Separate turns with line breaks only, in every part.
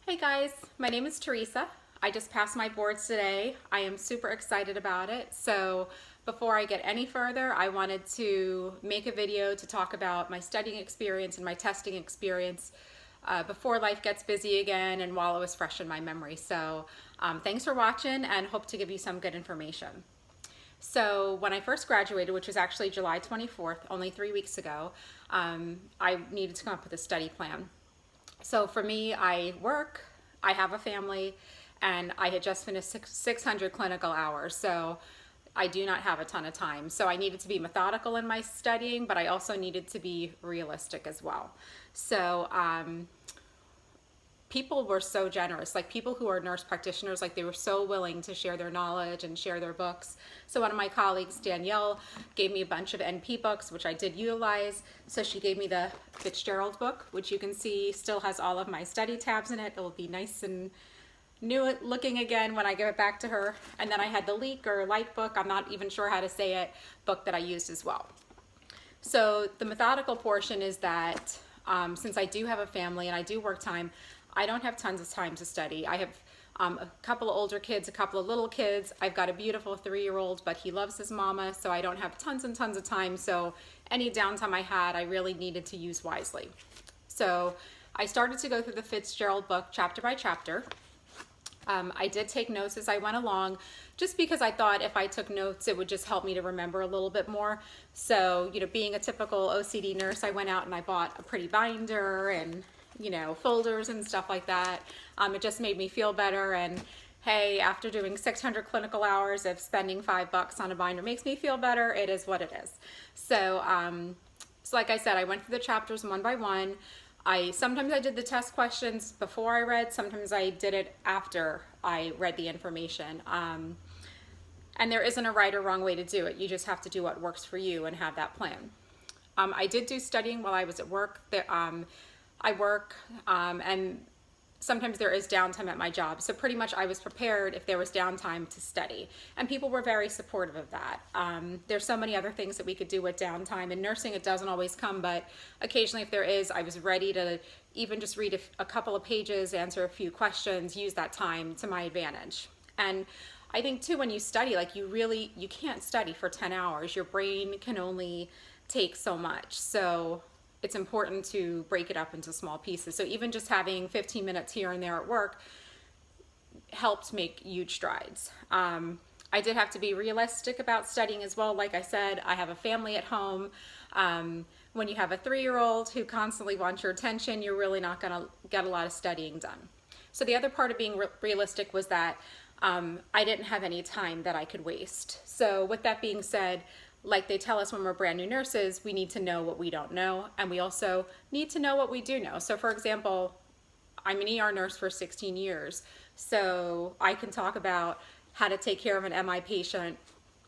Hey guys, my name is Teresa. I just passed my boards today. I am super excited about it. So before I get any further, I wanted to make a video to talk about my studying experience and my testing experience before life gets busy again and while it was fresh in my memory. So thanks for watching and hope to give you some good information. So when I first graduated, which was actually July 24th, only 3 weeks ago, I needed to come up with a study plan. So for me, I work, I have a family, and I had just finished 600 clinical hours. So I do not have a ton of time. So I needed to be methodical in my studying, but I also needed to be realistic as well. So people were so generous, like people who are nurse practitioners, like they were so willing to share their knowledge and share their books. So one of my colleagues, Danielle, gave me a bunch of NP books, which I did utilize. So she gave me the Fitzgerald book, which you can see still has all of my study tabs in it. It will be nice and new looking again when I give it back to her. And then I had the Leak or Light book, I'm not even sure how to say it, book that I used as well. So the methodical portion is that since I do have a family and I do work time, I don't have tons of time to study. I have a couple of older kids, a couple of little kids. I've got a beautiful 3-year-old, but he loves his mama, so I don't have tons and tons of time. So any downtime I had, I really needed to use wisely. So I started to go through the Fitzgerald book chapter by chapter. I did take notes as I went along, just because I thought if I took notes, it would just help me to remember a little bit more. So, you know, being a typical OCD nurse, I went out and I bought a pretty binder and folders and stuff like that. It just made me feel better. And hey, after doing 600 clinical hours of spending $5 on a binder makes me feel better, it is what it is. So, like I said, I went through the chapters one by one. Sometimes I did the test questions before I read, sometimes I did it after I read the information. And there isn't a right or wrong way to do it. You just have to do what works for you and have that plan. I did do studying while I was at work. I work and sometimes there is downtime at my job. So pretty much I was prepared if there was downtime to study. And people were very supportive of that. There's so many other things that we could do with downtime. In nursing, it doesn't always come, but occasionally if there is, I was ready to even just read a couple of pages, answer a few questions, use that time to my advantage. And I think too, when you study, like you can't study for 10 hours. Your brain can only take so much. So it's important to break it up into small pieces. So even just having 15 minutes here and there at work helped make huge strides. I did have to be realistic about studying as well. Like I said, I have a family at home. When you have a 3-year-old who constantly wants your attention, you're really not gonna get a lot of studying done. So the other part of being realistic was that I didn't have any time that I could waste. So with that being said, like they tell us when we're brand new nurses, we need to know what we don't know, and we also need to know what we do know. So for example, I'm an ER nurse for 16 years, so I can talk about how to take care of an MI patient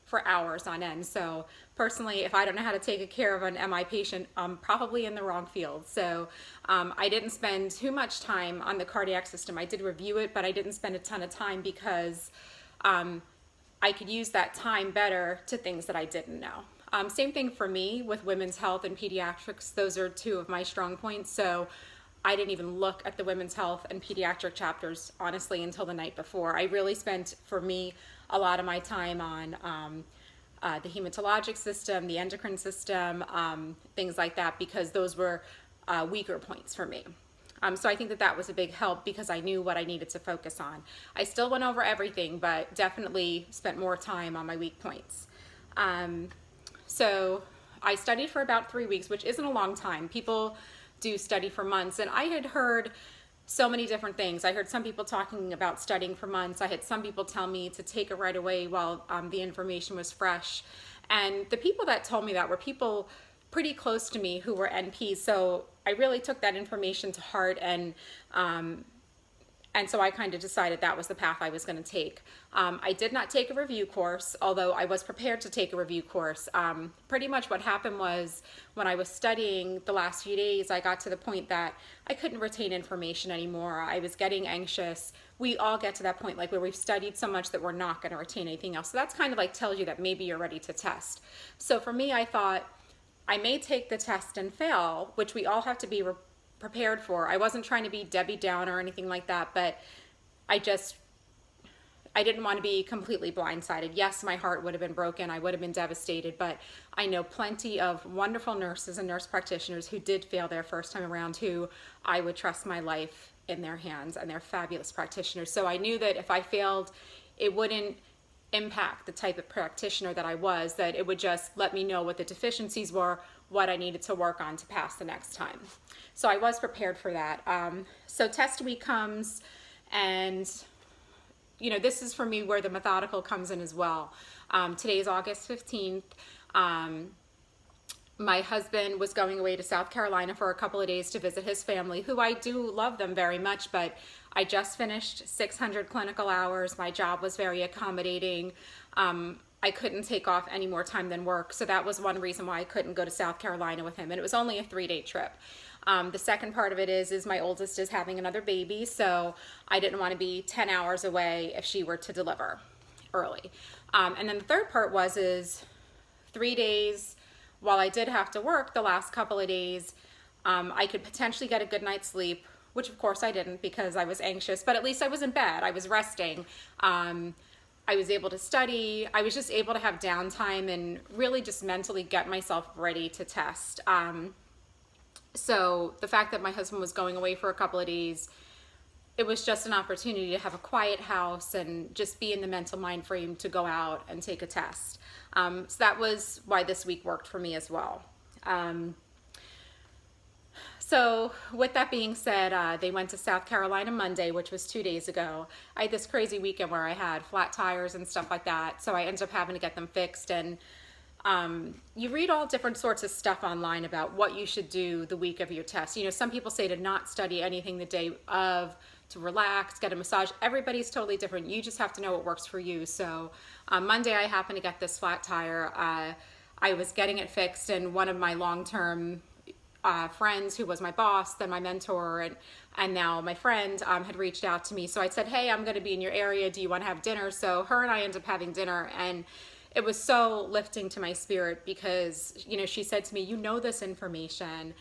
for hours on end. So personally, if I don't know how to take care of an MI patient, I'm probably in the wrong field. So I didn't spend too much time on the cardiac system. I did review it, but I didn't spend a ton of time because I could use that time better to things that I didn't know. Same thing for me with women's health and pediatrics. Those are two of my strong points. So I didn't even look at the women's health and pediatric chapters, honestly, until the night before. I really spent, for me, a lot of my time on the hematologic system, the endocrine system, things like that, because those were weaker points for me. So I think that was a big help because I knew what I needed to focus on. I still went over everything, but definitely spent more time on my weak points. So I studied for about 3 weeks, which isn't a long time. People do study for months, and I had heard so many different things. I heard some people talking about studying for months. I had some people tell me to take it right away while the information was fresh. And the people that told me that were people pretty close to me who were NPs, so I really took that information to heart, and so I kind of decided that was the path I was going to take. I did not take a review course, although I was prepared to take a review course. Pretty much what happened was when I was studying the last few days, I got to the point that I couldn't retain information anymore. I was getting anxious. We all get to that point, like where we've studied so much that we're not going to retain anything else. So that's kind of like tells you that maybe you're ready to test. So for me, I thought I may take the test and fail, which we all have to be prepared for. I wasn't trying to be Debbie Downer or anything like that, but I just, I didn't want to be completely blindsided. Yes, my heart would have been broken. I would have been devastated, but I know plenty of wonderful nurses and nurse practitioners who did fail their first time around, who I would trust my life in their hands, and they're fabulous practitioners. So I knew that if I failed, it wouldn't impact the type of practitioner that I was, that it would just let me know what the deficiencies were, what I needed to work on to pass the next time. So I was prepared for that. So test week comes, and you know, this is for me where the methodical comes in as well. Today is August 15th. My husband was going away to South Carolina for a couple of days to visit his family, who I do love them very much, but I just finished 600 clinical hours. My job was very accommodating. I couldn't take off any more time than work, so that was one reason why I couldn't go to South Carolina with him, and it was only a 3-day trip. The second part of it is my oldest is having another baby, so I didn't want to be 10 hours away if she were to deliver early. And then the third part is 3 days, while I did have to work the last couple of days, I could potentially get a good night's sleep, which of course I didn't because I was anxious, but at least I was in bed, I was resting. I was able to study. I was just able to have downtime and really just mentally get myself ready to test. So the fact that my husband was going away for a couple of days, it was just an opportunity to have a quiet house and just be in the mental mind frame to go out and take a test. So that was why this week worked for me as well. So with that being said, they went to South Carolina Monday, which was 2 days ago. I had this crazy weekend where I had flat tires and stuff like that, so I ended up having to get them fixed. And you read all different sorts of stuff online about what you should do the week of your test. You know, some people say to not study anything the day of, to relax, get a massage. Everybody's totally different. You just have to know what works for you. So Monday I happened to get this flat tire. I was getting it fixed, and one of my long-term friends, who was my boss, then my mentor, and now my friend, had reached out to me. So I said, hey, I'm going to be in your area. Do you want to have dinner? So her and I ended up having dinner, and it was so lifting to my spirit because, you know, she said to me, you know this information.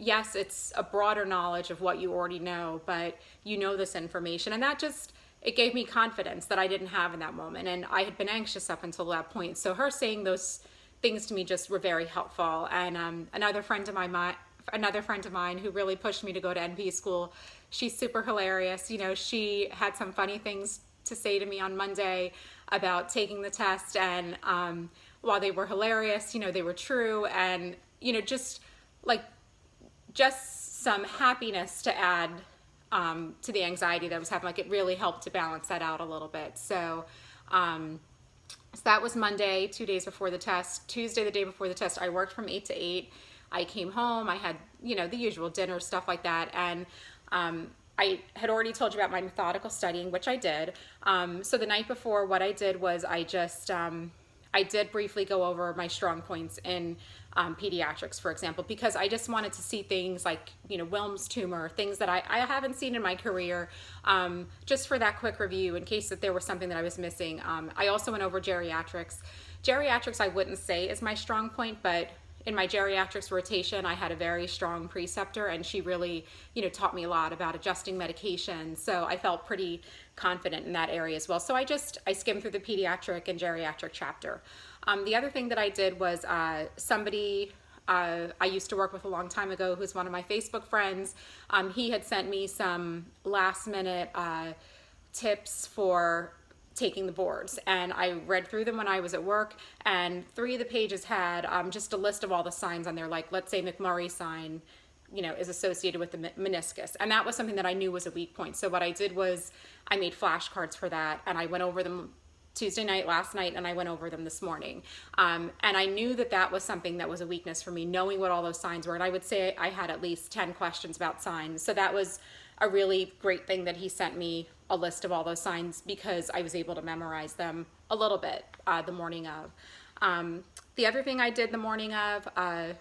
Yes, it's a broader knowledge of what you already know, but you know this information. And that just, it gave me confidence that I didn't have in that moment. And I had been anxious up until that point. So her saying those things to me just were very helpful. And another friend of mine who really pushed me to go to NP school, she's super hilarious. You know, she had some funny things to say to me on Monday about taking the test, and while they were hilarious, you know, they were true, and you know, just some happiness to add to the anxiety that I was having. Like, it really helped to balance that out a little bit. So that was Monday, 2 days before the test. Tuesday, the day before the test, I worked from 8 to 8. I came home, I had, you know, the usual dinner, stuff like that, and I had already told you about my methodical studying, which I did. So the night before, what I did was I just, I did briefly go over my strong points in pediatrics, for example, because I just wanted to see things like, you know, Wilms tumor, things that I haven't seen in my career, just for that quick review in case that there was something that I was missing. I also went over geriatrics. Geriatrics I wouldn't say is my strong point, but in my geriatrics rotation, I had a very strong preceptor, and she really, you know, taught me a lot about adjusting medication. So I felt pretty confident in that area as well. So I skimmed through the pediatric and geriatric chapter. The other thing that I did was somebody I used to work with a long time ago, who's one of my Facebook friends, he had sent me some last minute tips for taking the boards, and I read through them when I was at work, and 3 of the pages had just a list of all the signs on there, like, let's say McMurray sign, you know, is associated with the meniscus, and that was something that I knew was a weak point. So what I did was I made flashcards for that, and I went over them Tuesday night, last night, and I went over them this morning, and I knew that that was something that was a weakness for me, knowing what all those signs were. And I would say I had at least 10 questions about signs, so that was a really great thing that he sent me a list of all those signs, because I was able to memorize them a little bit the morning of. The other thing I did the morning of, I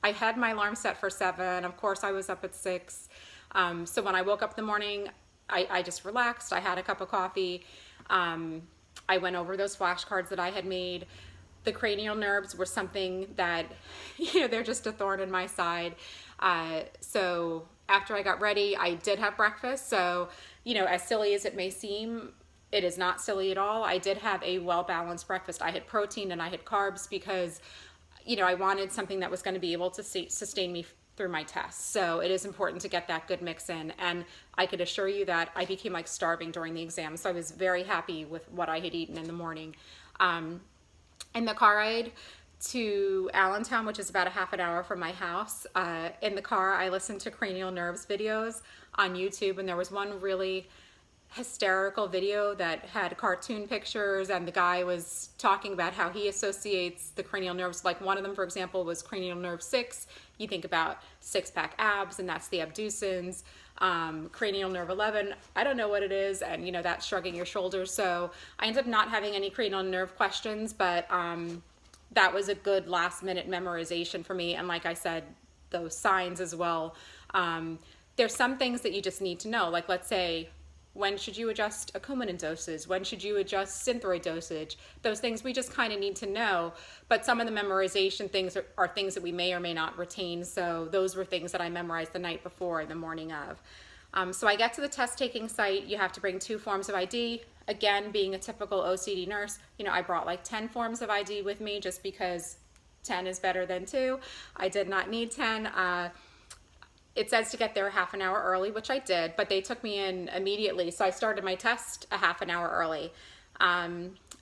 had my alarm set for 7. Of course, I was up at 6. So when I woke up in the morning, I just relaxed. I had a cup of coffee. I went over those flashcards that I had made. The cranial nerves were something that, you know, they're just a thorn in my side. So after I got ready, I did have breakfast. So, you know, as silly as it may seem, it is not silly at all. I did have a well-balanced breakfast. I had protein and I had carbs because, you know, I wanted something that was going to be able to sustain me through my tests. So it is important to get that good mix in. And I could assure you that I became like starving during the exam. So I was very happy with what I had eaten in the morning. In the car ride to Allentown, which is about a half an hour from my house, in the car I listened to cranial nerves videos on YouTube, and there was one really hysterical video that had cartoon pictures, and the guy was talking about how he associates the cranial nerves. Like one of them, for example, was cranial nerve 6. You think about six-pack abs, and that's the abducens. Cranial nerve 11, I don't know what it is, and you know, that's shrugging your shoulders. So I ended up not having any cranial nerve questions, but that was a good last minute memorization for me. And like I said, those signs as well. There's some things that you just need to know. Like, let's say, when should you adjust Coumadin doses? When should you adjust Synthroid dosage? Those things we just kind of need to know. But some of the memorization things are things that we may or may not retain. So those were things that I memorized the night before and the morning of. So I get to the test taking site. You have to bring 2 forms of ID. Again, being a typical OCD nurse, you know, I brought like 10 forms of ID with me just because 10 is better than 2. I did not need 10. It says to get there a half an hour early, which I did, but they took me in immediately. So I started my test a half an hour early.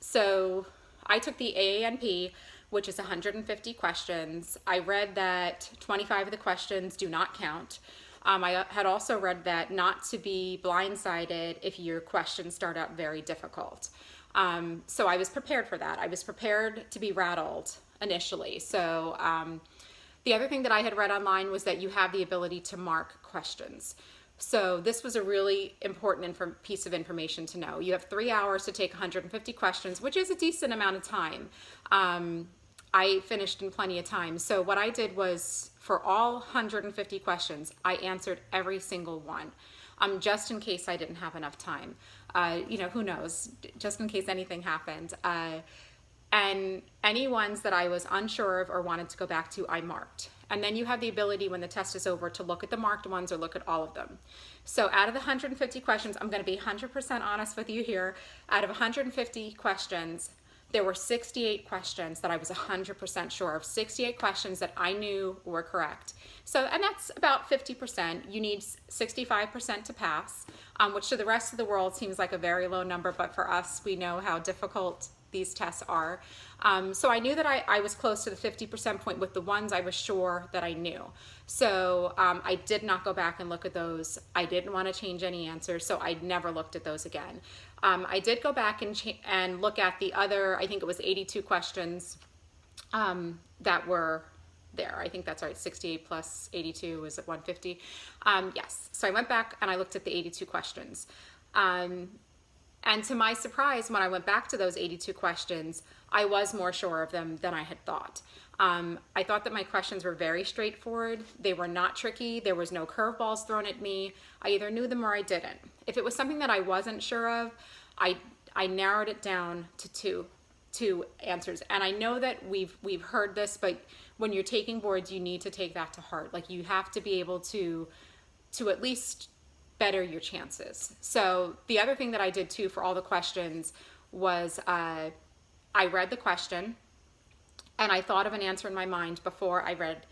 So I took the AANP, which is 150 questions. I read that 25 of the questions do not count. I had also read that not to be blindsided if your questions start out very difficult. So I was prepared for that. I was prepared to be rattled initially. So the other thing that I had read online was that you have the ability to mark questions. So this was a really important piece of information to know. You have 3 hours to take 150 questions, which is a decent amount of time. I finished in plenty of time. So what I did was, for all 150 questions, I answered every single one, just in case I didn't have enough time. You know, who knows, just in case anything happened. And any ones that I was unsure of or wanted to go back to, I marked. And then you have the ability when the test is over to look at the marked ones or look at all of them. So out of the 150 questions, I'm going to be 100% honest with you here. Out of 150 questions, there were 68 questions that I was 100% sure of. 68 questions that I knew were correct. So, and that's about 50%. You need 65% to pass, which to the rest of the world seems like a very low number, but for us, we know how difficult these tests are. So I knew that I was close to the 50% point with the ones I was sure that I knew. So I did not go back and look at those. I didn't want to change any answers, so I never looked at those again. I did go back and look at the other, I think it was 82 questions that were there. I think that's right, 68 plus 82 is at 150. Yes, so I went back and I looked at the 82 questions. And to my surprise, when I went back to those 82 questions, I was more sure of them than I had thought. I thought that my questions were very straightforward. They were not tricky. There was no curveballs thrown at me. I either knew them or I didn't. If it was something that I wasn't sure of, I narrowed it down to two answers. And I know that we've heard this, but when you're taking boards, you need to take that to heart. Like, you have to be able to at least better your chances. So the other thing that I did too for all the questions was I read the question and I thought of an answer in my mind before I read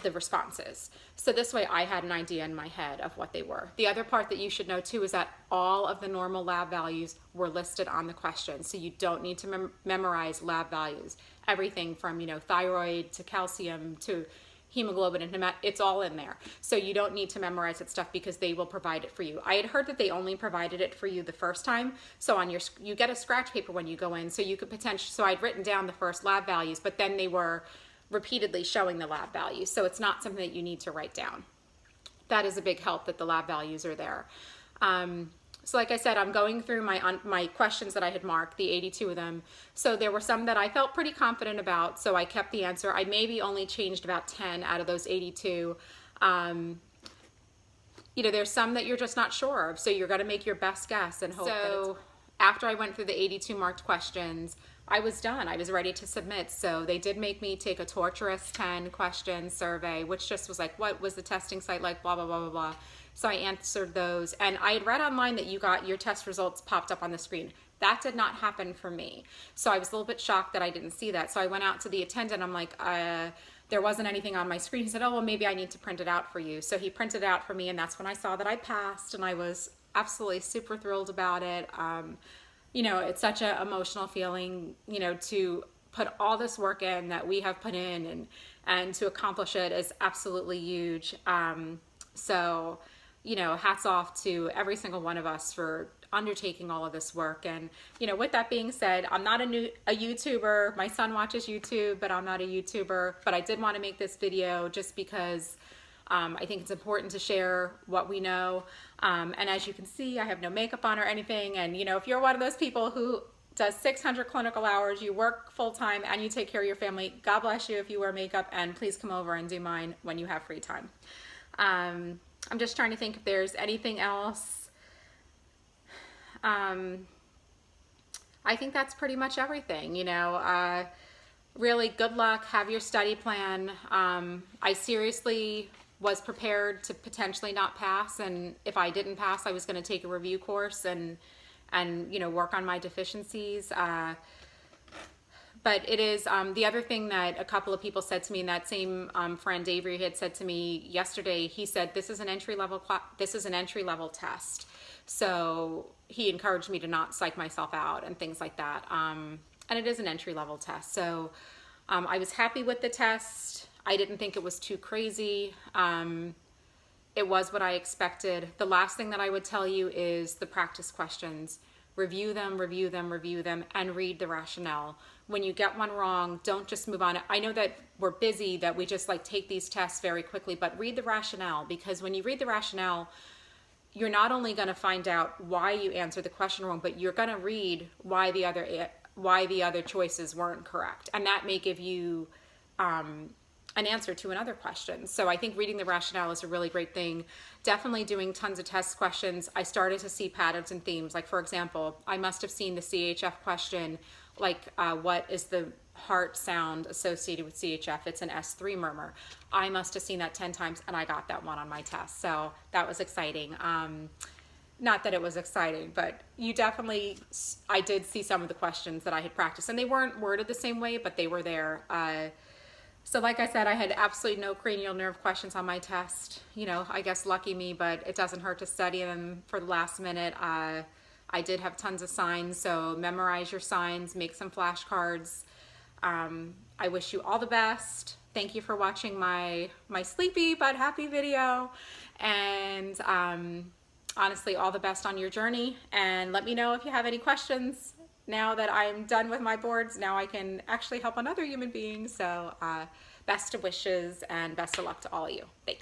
the responses. So this way I had an idea in my head of what they were. The other part that you should know too is that all of the normal lab values were listed on the question. So you don't need to memorize lab values. Everything from, you know, thyroid to calcium to hemoglobin and hemat, it's all in there. So you don't need to memorize that stuff because they will provide it for you. I had heard that they only provided it for you the first time. So on you get a scratch paper when you go in, so you could so I'd written down the first lab values, but then they were repeatedly showing the lab values. So it's not something that you need to write down. That is a big help that the lab values are there. So like I said, I'm going through my questions that I had marked, the 82 of them. So there were some that I felt pretty confident about, so I kept the answer. I maybe only changed about 10 out of those 82. You know, there's some that you're just not sure of, so you're going to make your best guess and hope. So after I went through the 82 marked questions, I was done. I was ready to submit. So they did make me take a torturous 10 question survey, which just was like, what was the testing site like, blah, blah, blah, blah, blah. So I answered those. And I had read online that you got your test results popped up on the screen. That did not happen for me. So I was a little bit shocked that I didn't see that. So I went out to the attendant. I'm like, there wasn't anything on my screen. He said, oh, well, maybe I need to print it out for you. So he printed it out for me, and that's when I saw that I passed, and I was absolutely super thrilled about it. You know, it's such an emotional feeling, you know, to put all this work in that we have put in, and to accomplish it is absolutely huge. So, you know, hats off to every single one of us for undertaking all of this work. And, you know, with that being said, I'm not a YouTuber. My son watches YouTube, but I'm not a YouTuber. But I did want to make this video just because I think it's important to share what we know. And as you can see, I have no makeup on or anything. And, you know, if you're one of those people who does 600 clinical hours, you work full-time, and you take care of your family, God bless you if you wear makeup, and please come over and do mine when you have free time. I'm just trying to think if there's anything else. I think that's pretty much everything, you know. Really good luck, have your study plan. I seriously was prepared to potentially not pass, and if I didn't pass, I was going to take a review course and you know, work on my deficiencies. But it is, the other thing that a couple of people said to me, and that same friend Avery had said to me yesterday, he said, this is an entry-level test. So he encouraged me to not psych myself out and things like that. And it is an entry-level test. So I was happy with the test. I didn't think it was too crazy. It was what I expected. The last thing that I would tell you is the practice questions. Review them, review them, review them, and read the rationale. When you get one wrong, don't just move on. I know that we're busy, that we just like take these tests very quickly, but read the rationale, because when you read the rationale, you're not only going to find out why you answered the question wrong, but you're going to read why the other choices weren't correct, and that may give you an answer to another question. So I think reading the rationale is a really great thing. Definitely doing tons of test questions. I started to see patterns and themes. Like, for example, I must have seen the CHF question, like what is the heart sound associated with CHF? It's an S3 murmur. I must have seen that 10 times, and I got that one on my test. So that was exciting. Not that it was exciting, but you definitely, I did see some of the questions that I had practiced, and they weren't worded the same way, but they were there. So like I said, I had absolutely no cranial nerve questions on my test. You know, I guess lucky me, but it doesn't hurt to study them for the last minute. I did have tons of signs, so memorize your signs, make some flashcards. I wish you all the best. Thank you for watching my sleepy but happy video. And honestly, all the best on your journey. And let me know if you have any questions. Now that I'm done with my boards, now I can actually help another human being. So best of wishes and best of luck to all of you. Thanks.